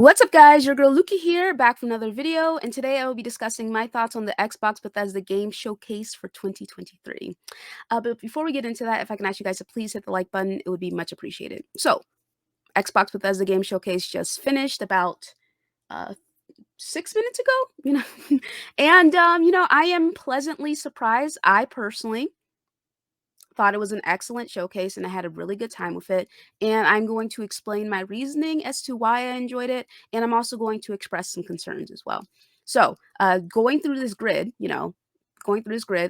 What's up, guys? Your girl Luki here, back for another video, and today I will be discussing my thoughts on the Xbox Bethesda Game Showcase for 2023. But before we get into that, if I can ask you guys to please hit the like button, it would be much appreciated. So, Xbox Bethesda Game Showcase just finished about uh, 6 minutes ago, and I am pleasantly surprised. I personally thought it was an excellent showcase and I had a really good time with it. And I'm going to explain my reasoning as to why I enjoyed it. And I'm also going to express some concerns as well. So, going through this grid,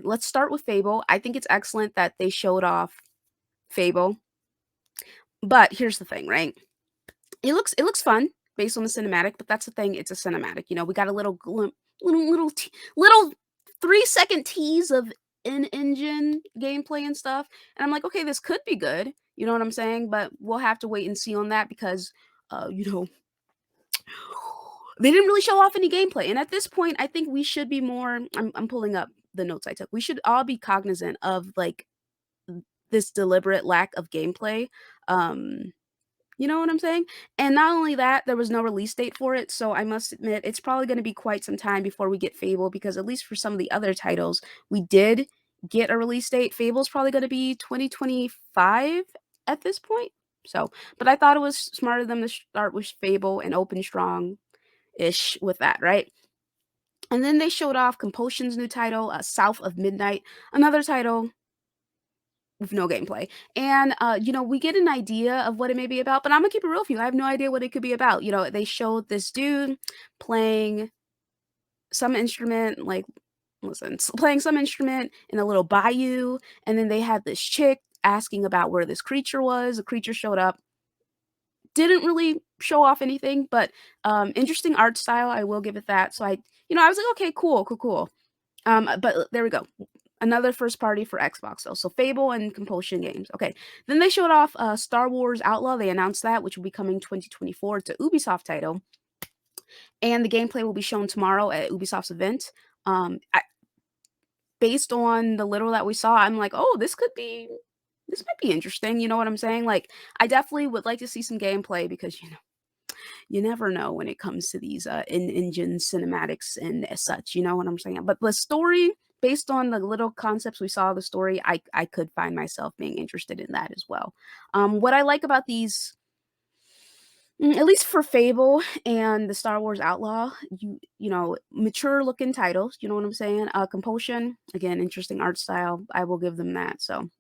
let's start with Fable. I think it's excellent that they showed off Fable. But here's the thing, right? It looks fun based on the cinematic, but that's the thing, it's a cinematic. We got a little 3-second tease of in-engine gameplay and stuff, and I'm like, "Okay, this could be good." You know what I'm saying? But we'll have to wait and see on that because, uh, you know, they didn't really show off any gameplay, and at this point, I think we should be more I'm pulling up the notes I took. We should all be cognizant of, like, this deliberate lack of gameplay, um you know what I'm saying? And not only that, there was no release date for it, so I must admit it's probably gonna be quite some time before we get Fable because at least for some of the other titles, we did get a release date. Fable's probably gonna be 2025 at this point. So, but I thought it was smarter of them to start with Fable and open strong-ish with that, right? And then they showed off Compulsion's new title, South of Midnight, another title with no gameplay. And, we get an idea of what it may be about, but Imma keep it real with you, I have no idea what it could be about. They showed this dude playing some instrument, like listen, playing some instrument in a little bayou, and then they had this chick asking about where this creature was. The creature showed up, didn't really show off anything, but, interesting art style, I will give it that. So I was like, "Okay, cool, cool, cool." But there we go. Another first party for Xbox though. So Fable and Compulsion Games. Okay. Then they showed off Star Wars Outlaw. They announced that, which will be coming 2024. It's a Ubisoft title. And the gameplay will be shown tomorrow at Ubisoft's event. Based on the little that we saw, I'm like, oh, this might be interesting. You know what I'm saying? Like, I definitely would like to see some gameplay because you never know when it comes to these in-engine cinematics and as such, you know what I'm saying? But the story, based on the little concepts we saw of the story, I could find myself being interested in that as well. What I like about these, at least for Fable and the Star Wars Outlaw, mature looking titles, you know what I'm saying? Compulsion, again, interesting art style. I will give them that. So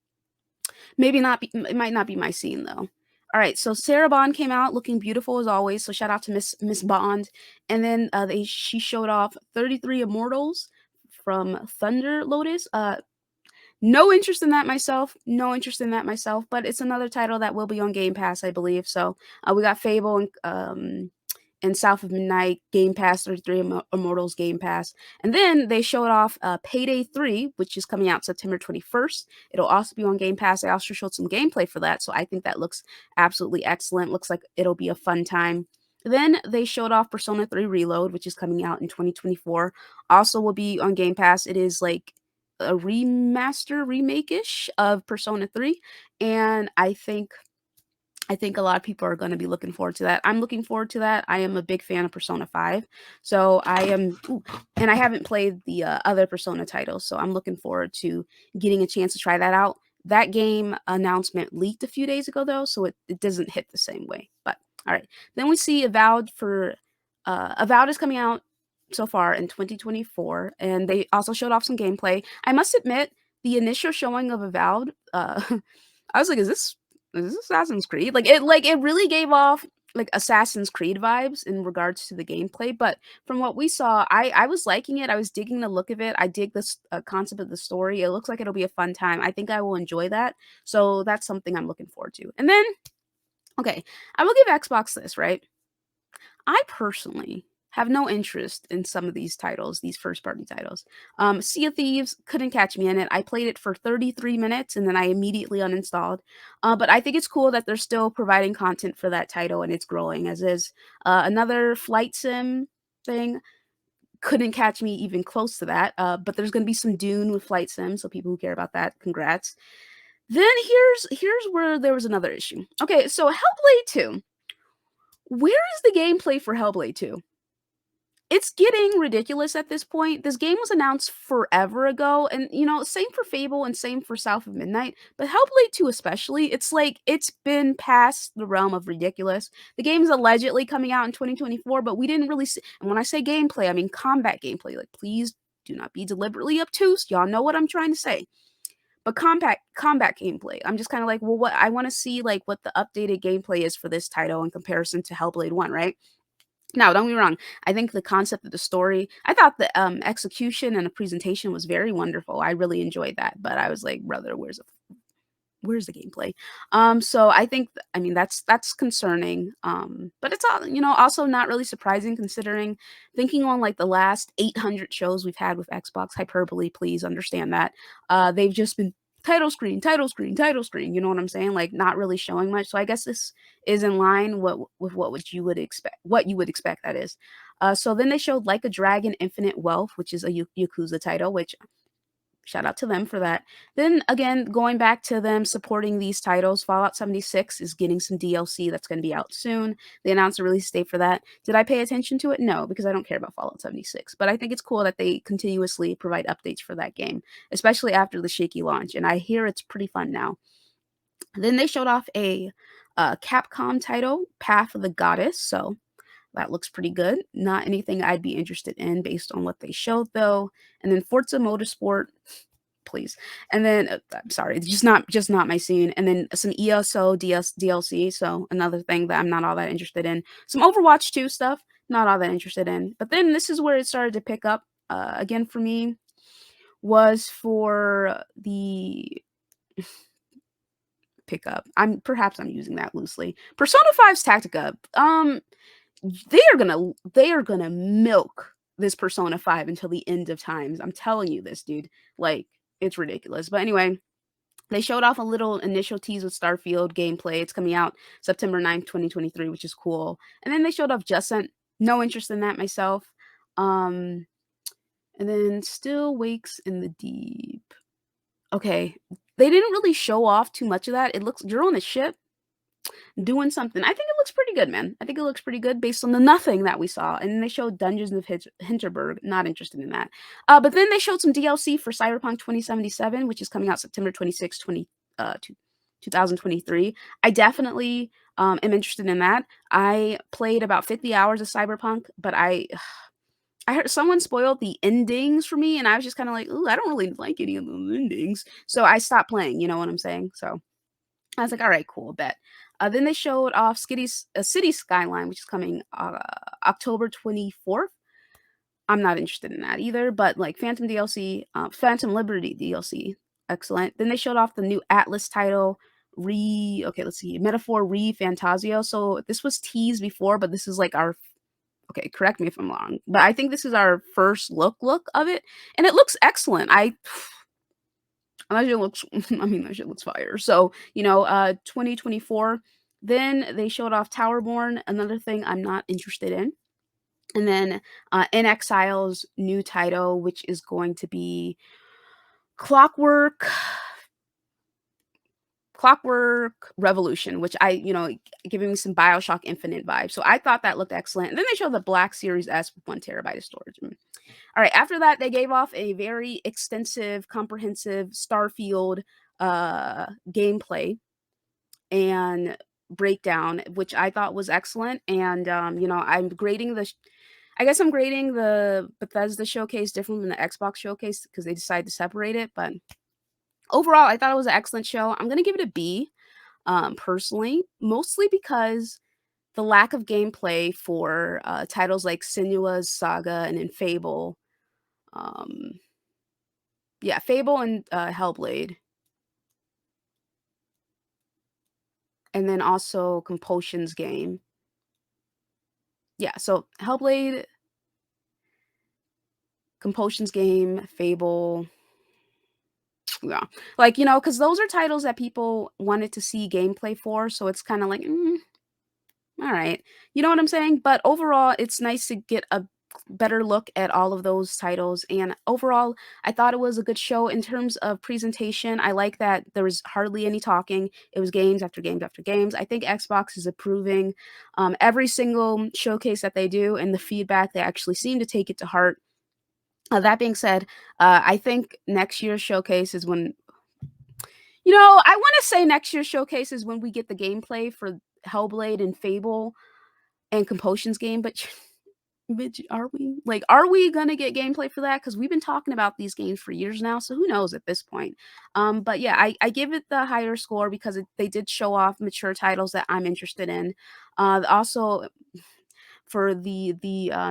maybe not be it might not be my scene though. Alright, so Sarah Bond came out looking beautiful as always, so shout out to Miss Bond, and then, she showed off 33 Immortals from Thunder Lotus. No interest in that myself, no interest in that myself, but it's another title that will be on Game Pass, I believe. So, we got Fable and South of Midnight Game Pass, 33 Immortals Game Pass. And then they showed off Payday 3, which is coming out September 21st. It'll also be on Game Pass. They also showed some gameplay for that, so I think that looks absolutely excellent. Looks like it'll be a fun time. Then they showed off Persona 3 Reload, which is coming out in 2024. Also will be on Game Pass. It is like a remaster, remake-ish of Persona 3, and I think a lot of people are gonna be looking forward to that. I'm looking forward to that. I am a big fan of Persona 5, so and I haven't played the, other Persona titles, so I'm looking forward to getting a chance to try that out. That game announcement leaked a few days ago, though, so it doesn't hit the same way, but alright. Then we see Avowed is coming out so far in 2024, and they also showed off some gameplay. I must admit, the initial showing of Avowed, I was like, is this Assassin's Creed? Like it really gave off like Assassin's Creed vibes in regards to the gameplay, but from what we saw, I was liking it. I was digging the look of it. I dig this concept of the story. It looks like it'll be a fun time. I think I will enjoy that. So that's something I'm looking forward to. And then, okay, I will give Xbox this, right? I personally have no interest in some of these titles, these first party titles. Sea of Thieves couldn't catch me in it. I played it for 33 minutes and then I immediately uninstalled. But I think it's cool that they're still providing content for that title and it's growing, as is another flight sim thing. Couldn't catch me even close to that. But there's going to be some Dune with flight sim, so people who care about that, congrats. Then here's where there was another issue. Okay, so Hellblade 2. Where is the gameplay for Hellblade 2? It's getting ridiculous at this point. This game was announced forever ago, and, same for Fable and same for South of Midnight, but Hellblade 2 especially, it's like it's been past the realm of ridiculous. The game is allegedly coming out in 2024, but we didn't really see, and when I say gameplay, I mean combat gameplay. Like, please do not be deliberately obtuse. Y'all know what I'm trying to say. But combat gameplay, I'm just kinda like, "Well, what I wanna see, like, what the updated gameplay is for this title in comparison to Hellblade 1, right?" Now, don't get me wrong, I think the concept of the story, I thought the, execution and the presentation was very wonderful, I really enjoyed that, but I was like, "Brother, where's the gameplay?" So I think I mean, that's concerning, but it's all also not really surprising considering thinking on, like, the last 800 shows we've had with Xbox, hyperbole, please understand that, they've just been title screen, title screen, title screen, you know what I'm saying? Like, not really showing much, so I guess this is in line with what would you would expect what you would expect, that is. So then they showed Like a Dragon: Infinite Wealth, which is a Yakuza title, which shout out to them for that. Then again, going back to them supporting these titles, Fallout 76 is getting some DLC that's gonna be out soon. They announced a release date for that. Did I pay attention to it? No, because I don't care about Fallout 76, but I think it's cool that they continuously provide updates for that game, especially after the shaky launch, and I hear it's pretty fun now. Then they showed off a, Capcom title, Path of the Goddess, so that looks pretty good. Not anything I'd be interested in based on what they showed, though. And then Forza Motorsport, please. And then, I'm sorry, it's just not my scene. And then some ESO DLC, so another thing that I'm not all that interested in. Some Overwatch 2 stuff, not all that interested in. But then this is where it started to pick up, again for me, was for the pickup. I'm using that loosely. Persona 5's Tactica, they are gonna milk this Persona 5 until the end of times. I'm telling you this, dude. Like, it's ridiculous. But anyway, they showed off a little initial tease with Starfield gameplay. It's coming out September 9th, 2023, which is cool. And then they showed off Jusant. No interest in that myself. Um, and then Still Wakes in the Deep. Okay. They didn't really show off too much of that. It looks you're on a ship doing something. I think it looks pretty good, man. I think it looks pretty good based on the nothing that we saw. And then they showed Dungeons of Hinterberg. Not interested in that. But then they showed some DLC for Cyberpunk 2077, which is coming out September 26th, 2023. I definitely am interested in that. I played about 50 hours of Cyberpunk, but I heard someone spoiled the endings for me, and I was just kind of like, ooh, I don't really like any of the endings. So I stopped playing, you know what I'm saying? So I was like, "Alright, cool, bet." Then they showed off City Skyline, which is coming, October 24th. I'm not interested in that either, but, like, Phantom DLC, Phantom Liberty DLC, excellent. Then they showed off the new Atlas title, okay, let's see, Metaphor ReFantazio. So this was teased before, but this is, like, our okay, correct me if I'm wrong, but I think this is our first look of it, and it looks excellent. That shit looks I mean, that shit looks fire. So, 2024, then they showed off Towerborn, another thing I'm not interested in. And then, In Exile's new title, which is going to be Clockwork Clockwork Revolution, which giving me some BioShock Infinite vibes. So I thought that looked excellent. And then they showed the Black Series S with 1 terabyte of storage. All right, after that, they gave off a very extensive, comprehensive Starfield gameplay and breakdown, which I thought was excellent. And I guess I'm grading the Bethesda showcase different than the Xbox showcase because they decided to separate it. But overall, I thought it was an excellent show. I'm gonna give it a B, personally, mostly because the lack of gameplay for titles like Senua's Saga and in Fable. Um, yeah, Fable and Hellblade, and then also Compulsion's game. Yeah, so Hellblade, Compulsion's game, Fable. Yeah, like because those are titles that people wanted to see gameplay for. So it's kind of like, all right, you know what I'm saying. But overall, it's nice to get a better look at all of those titles. And overall, I thought it was a good show in terms of presentation. I like that there was hardly any talking. It was games after games after games. I think Xbox is improving every single showcase that they do, and the feedback, they actually seem to take it to heart. That being said, I think next year's showcase is when, I want to say next year's showcase is when we get the gameplay for Hellblade and Fable and Compulsion's game, but bitch, are we? Like, are we gonna get gameplay for that? Because we've been talking about these games for years now, so who knows at this point. But yeah, I give it the higher score because they did show off mature titles that I'm interested in. Also, for the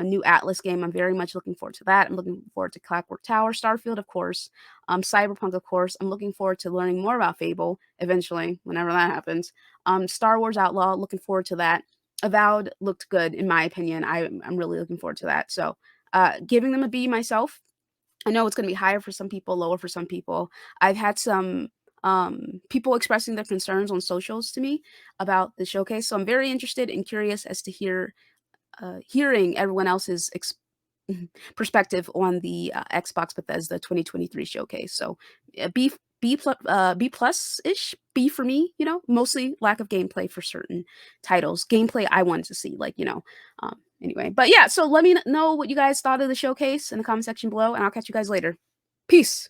new Atlas game, I'm very much looking forward to that. I'm looking forward to Clockwork Tower, Starfield, of course, Cyberpunk, of course. I'm looking forward to learning more about Fable eventually, whenever that happens. Star Wars Outlaw, looking forward to that. Avowed looked good in my opinion. I'm really looking forward to that. So, giving them a B myself. I know it's going to be higher for some people, lower for some people. I've had some people expressing their concerns on socials to me about the showcase, so I'm very interested and curious as to hearing everyone else's perspective on the Xbox Bethesda 2023 showcase. So B plus ish, B for me. Mostly lack of gameplay for certain titles. Gameplay I wanted to see, anyway. But yeah, so let me know what you guys thought of the showcase in the comment section below, and I'll catch you guys later. Peace.